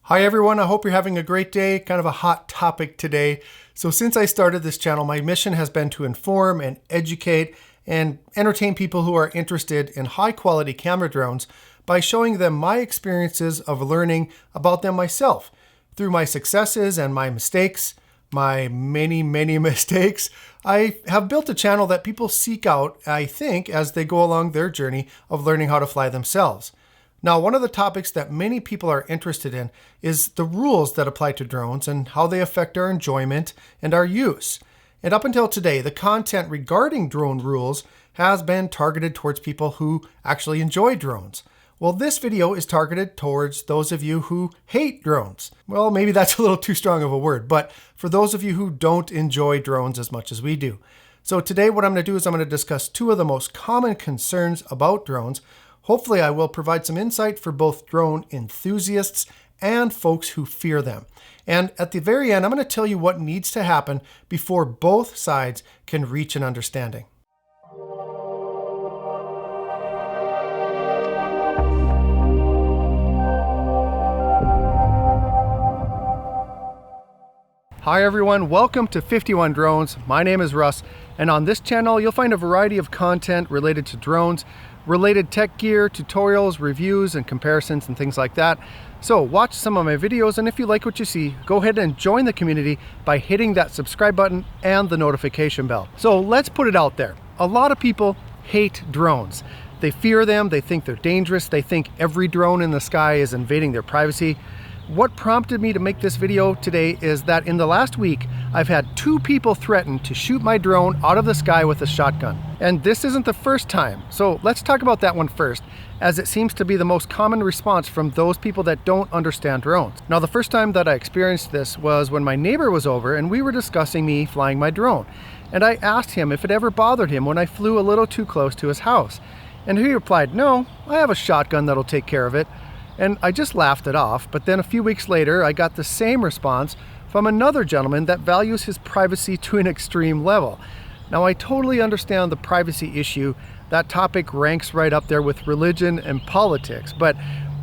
Hi everyone, I hope you're having a great day. Kind of a hot topic today. So since I started this channel, my mission has been to inform and educate and entertain people who are interested in high quality camera drones by showing them my experiences of learning about them myself. Through my successes and my mistakes, my many mistakes, I have built a channel that people seek out, I think, as they go along their journey of learning how to fly themselves. Now, one of the topics that many people are interested in is the rules that apply to drones and how they affect our enjoyment and our use. And up until today, the content regarding drone rules has been targeted towards people who actually enjoy drones. Well, this video is targeted towards those of you who hate drones. Well, maybe that's a little too strong of a word, but for those of you who don't enjoy drones as much as we do. So today what I'm going to do is I'm going to discuss two of the most common concerns about drones. Hopefully I will provide some insight for both drone enthusiasts and folks who fear them. And at the very end, I'm going to tell you what needs to happen before both sides can reach an understanding. Hi everyone, welcome to 51 Drones. My name is Russ, and on this channel you'll find a variety of content related to drones, related tech gear, tutorials, reviews, and comparisons and things like that. So watch some of my videos, and if you like what you see, go ahead and join the community by hitting that subscribe button and the notification bell. So let's put it out there. A lot of people hate drones. They fear them, they think they're dangerous, they think every drone in the sky is invading their privacy. What prompted me to make this video today is that in the last week, I've had 2 people threaten to shoot my drone out of the sky with a shotgun. And this isn't the first time. So let's talk about that one first, as it seems to be the most common response from those people that don't understand drones. Now, the first time that I experienced this was when my neighbor was over and we were discussing me flying my drone. And I asked him if it ever bothered him when I flew a little too close to his house. And he replied, "No, I have a shotgun that'll take care of it." And I just laughed it off, but then a few weeks later, I got the same response from another gentleman that values his privacy to an extreme level. Now, I totally understand the privacy issue. That topic ranks right up there with religion and politics, but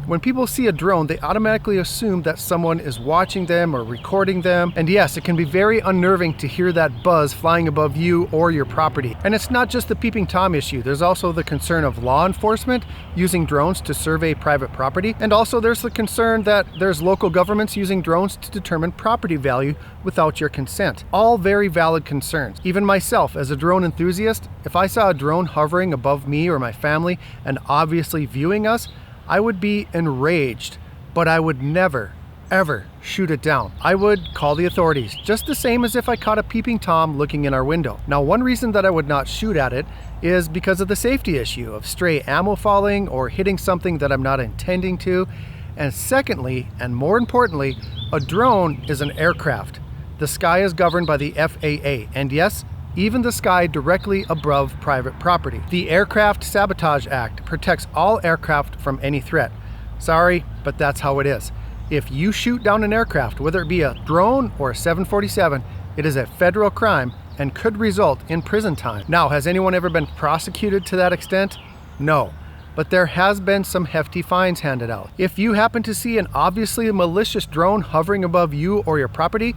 when people see a drone, they automatically assume that someone is watching them or recording them. And yes, it can be very unnerving to hear that buzz flying above you or your property. And it's not just the peeping Tom issue. There's also the concern of law enforcement using drones to survey private property. And also there's the concern that there's local governments using drones to determine property value without your consent. All very valid concerns. Even myself, as a drone enthusiast, if I saw a drone hovering above me or my family and obviously viewing us, I would be enraged, but I would never, ever shoot it down. I would call the authorities, just the same as if I caught a peeping Tom looking in our window. Now, one reason that I would not shoot at it is because of the safety issue of stray ammo falling or hitting something that I'm not intending to. And secondly, and more importantly, a drone is an aircraft. The sky is governed by the FAA, and yes, even the sky directly above private property. The Aircraft Sabotage Act protects all aircraft from any threat. Sorry, but that's how it is. If you shoot down an aircraft, whether it be a drone or a 747, it is a federal crime and could result in prison time. Now, has anyone ever been prosecuted to that extent? No, but there has been some hefty fines handed out. If you happen to see an obviously malicious drone hovering above you or your property,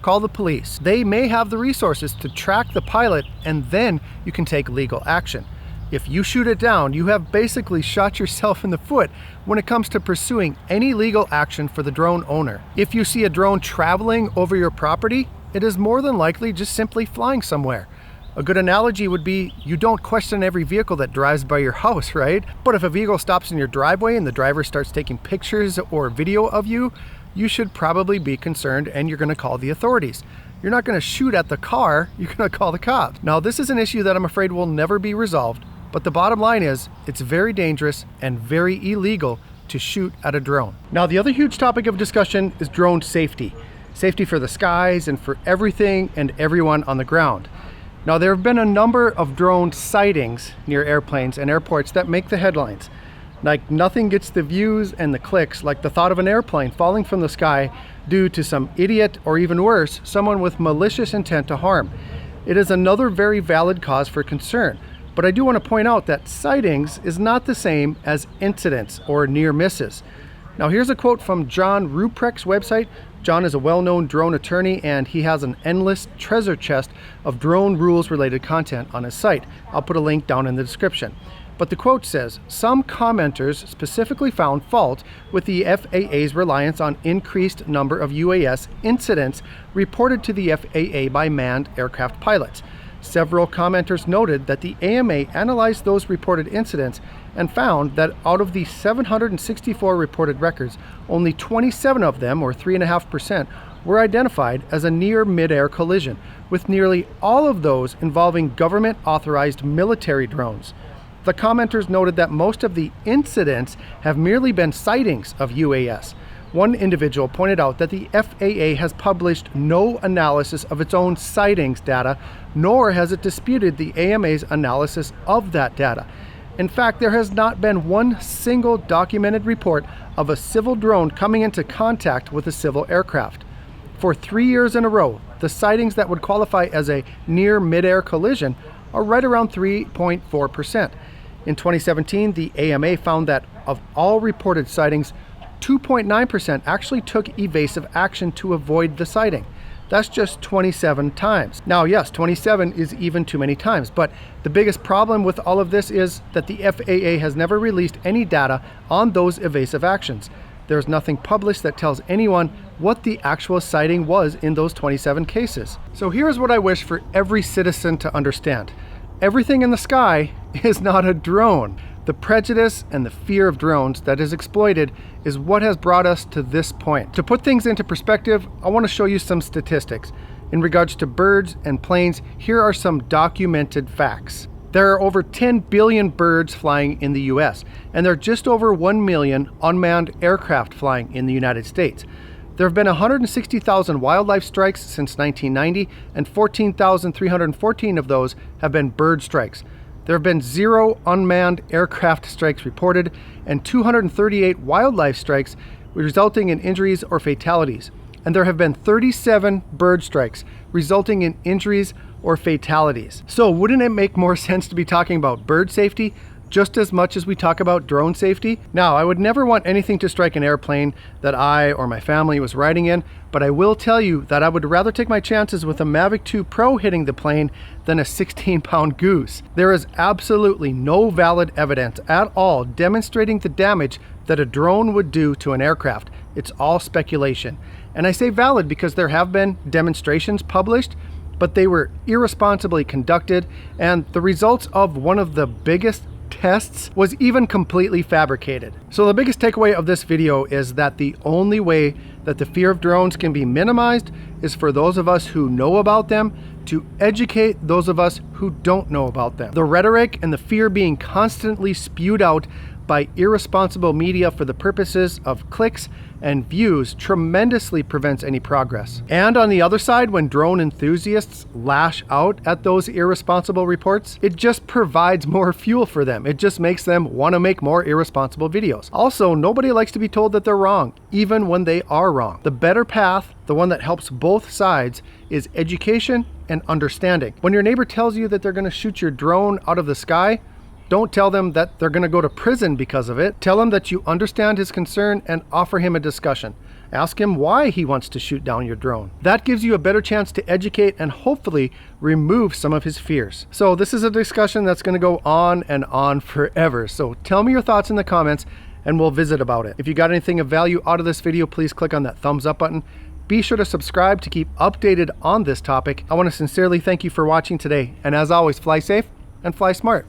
call the police. They may have the resources to track the pilot, and then you can take legal action. If you shoot it down, you have basically shot yourself in the foot when it comes to pursuing any legal action for the drone owner. If you see a drone traveling over your property, it is more than likely just simply flying somewhere. A good analogy would be, you don't question every vehicle that drives by your house, right? But if a vehicle stops in your driveway and the driver starts taking pictures or video of you, you should probably be concerned and you're going to call the authorities. You're not going to shoot at the car, you're going to call the cops. Now, this is an issue that I'm afraid will never be resolved, but the bottom line is it's very dangerous and very illegal to shoot at a drone. Now, the other huge topic of discussion is drone safety. Safety for the skies and for everything and everyone on the ground. Now, there have been a number of drone sightings near airplanes and airports that make the headlines. Like, nothing gets the views and the clicks like the thought of an airplane falling from the sky due to some idiot, or even worse, someone with malicious intent to harm. It is another very valid cause for concern, but I do want to point out that sightings is not the same as incidents or near misses. Now here's a quote from John Ruprecht's website. John is a well-known drone attorney, and he has an endless treasure chest of drone rules-related content on his site. I'll put a link down in the description. But the quote says, some commenters specifically found fault with the FAA's reliance on increased number of UAS incidents reported to the FAA by manned aircraft pilots. Several commenters noted that the AMA analyzed those reported incidents and found that out of the 764 reported records, only 27 of them, or 3.5%, were identified as a near mid-air collision, with nearly all of those involving government-authorized military drones. The commenters noted that most of the incidents have merely been sightings of UAS. One individual pointed out that the FAA has published no analysis of its own sightings data, nor has it disputed the AMA's analysis of that data. In fact, there has not been one single documented report of a civil drone coming into contact with a civil aircraft. For 3 years in a row, the sightings that would qualify as a near mid-air collision are right around 3.4%. In 2017, the AMA found that of all reported sightings, 2.9% actually took evasive action to avoid the sighting. That's just 27 times. Now, yes, 27 is even too many times, but the biggest problem with all of this is that the FAA has never released any data on those evasive actions. There's nothing published that tells anyone what the actual sighting was in those 27 cases. So here's what I wish for every citizen to understand. Everything in the sky is not a drone. The prejudice and the fear of drones that is exploited is what has brought us to this point. To put things into perspective, I want to show you some statistics. In regards to birds and planes, here are some documented facts. There are over 10 billion birds flying in the US, and there are just over 1 million unmanned aircraft flying in the United States. There have been 160,000 wildlife strikes since 1990, and 14,314 of those have been bird strikes. There have been 0 unmanned aircraft strikes reported, and 238 wildlife strikes resulting in injuries or fatalities. And there have been 37 bird strikes resulting in injuries or fatalities. So wouldn't it make more sense to be talking about bird safety just as much as we talk about drone safety? Now, I would never want anything to strike an airplane that I or my family was riding in, but I will tell you that I would rather take my chances with a Mavic 2 Pro hitting the plane than a 16-pound goose. There is absolutely no valid evidence at all demonstrating the damage that a drone would do to an aircraft. It's all speculation. And I say valid because there have been demonstrations published, but they were irresponsibly conducted, and the results of one of the biggest tests was even completely fabricated. So the biggest takeaway of this video is that the only way that the fear of drones can be minimized is for those of us who know about them to educate those of us who don't know about them. The rhetoric and the fear being constantly spewed out by irresponsible media for the purposes of clicks and views tremendously prevents any progress. And on the other side, when drone enthusiasts lash out at those irresponsible reports, it just provides more fuel for them. It just makes them want to make more irresponsible videos. Also, nobody likes to be told that they're wrong, even when they are wrong. The better path, the one that helps both sides, is education and understanding. When your neighbor tells you that they're going to shoot your drone out of the sky, don't tell them that they're going to go to prison because of it. Tell him that you understand his concern and offer him a discussion. Ask him why he wants to shoot down your drone. That gives you a better chance to educate and hopefully remove some of his fears. So this is a discussion that's going to go on and on forever. So tell me your thoughts in the comments and we'll visit about it. If you got anything of value out of this video, please click on that thumbs up button. Be sure to subscribe to keep updated on this topic. I want to sincerely thank you for watching today. And as always, fly safe and fly smart.